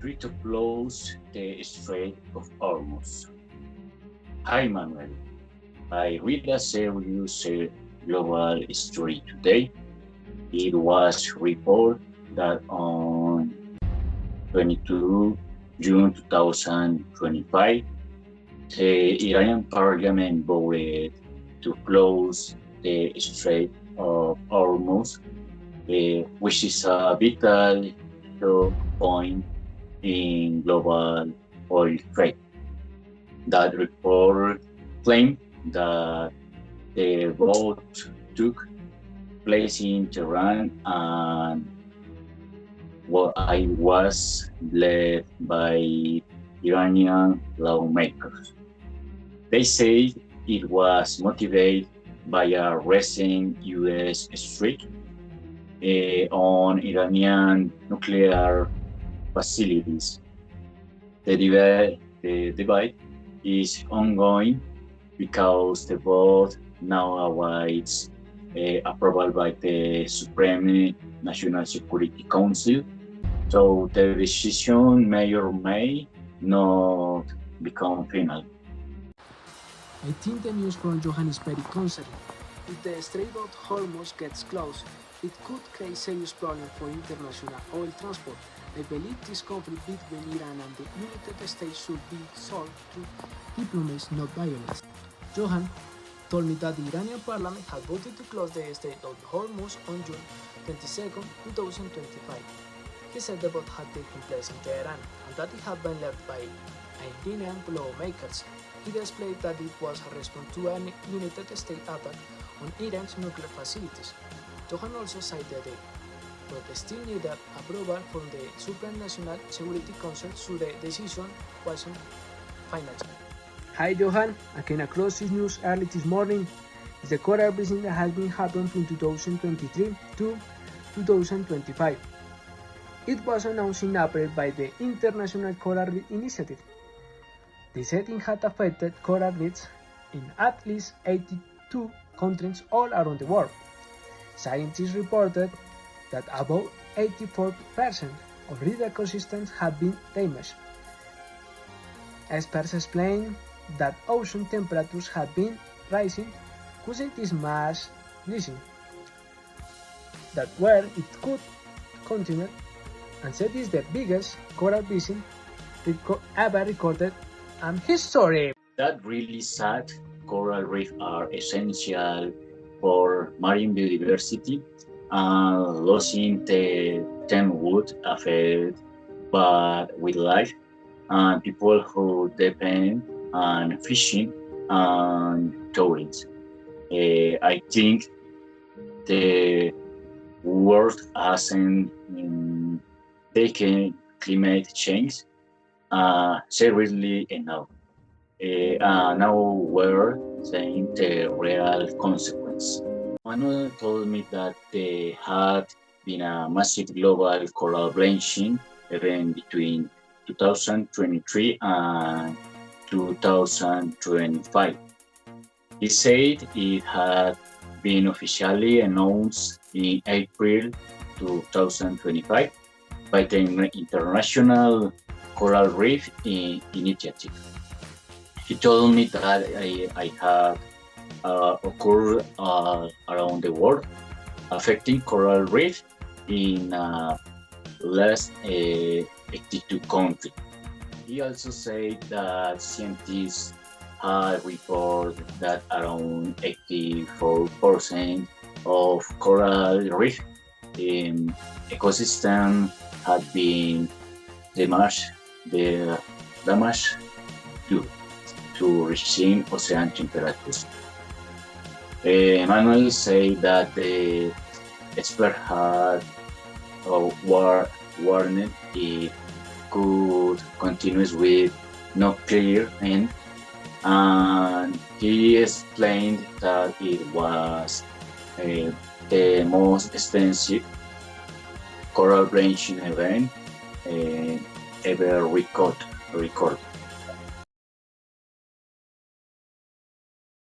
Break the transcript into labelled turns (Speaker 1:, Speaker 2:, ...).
Speaker 1: try to close the Strait of Hormuz. Hi Manuel, I read a serious global story today. It was reported that on 22 June 2025, the Iranian parliament voted to close the Strait of Hormuz, which is a vital choke point in global oil trade. That report claimed that the vote took place in Tehran and what I was led by Iranian lawmakers. They said it was motivated by a recent U.S. strike on Iranian nuclear facilities. The debate is ongoing because the vote now awaits approval by the Supreme National Security Council. So the decision may or may not become final.
Speaker 2: I think the news from Johan is very concerning. If the Strait of Hormuz gets closed, it could create serious problems for international oil transport. I believe this conflict between Iran and the United States should be solved through diplomacy, not violence. Johan told me that the Iranian parliament had voted to close the Strait of Hormuz on June 22, 2025. He said the vote had taken place in Tehran and that it had been led by Iranian lawmakers. He explained that it was a response to a United States attack on Iran's nuclear facilities. Johan also cited the but still needed approval from the Supreme National Security Council, so the decision wasn't final. Hi Johan, I came across this news early this morning. It's the coral bleaching that has been happening from 2023 to 2025. It was announced in April by the International Coral Reef Initiative. The setting had affected coral reefs in at least 82 countries all around the world. Scientists reported that about 84% of reef ecosystems have been damaged. Experts explain that ocean temperatures have been rising, causing this mass bleaching. That where it could continue, and said is the biggest coral bleaching ever recorded in history.
Speaker 1: That really sad. Coral reefs are essential for marine biodiversity, and losing them would affect but wildlife and people who depend on fishing and tourism. I think the world hasn't taken climate change seriously enough. Now we're seeing the real consequence. Manuel told me that there had been a massive global coral bleaching event between 2023 and 2025. He said it had been officially announced in April 2025 by the International Coral Reef Initiative. He told me that I had occurred around the world, affecting coral reef in less 82 countries. He also said that scientists had reported that around 84% of coral reef ecosystem had been damaged due to rising ocean temperatures. Manuel said that the expert had warned it could continue with no clear end, and he explained that it was the most extensive coral bleaching event ever recorded.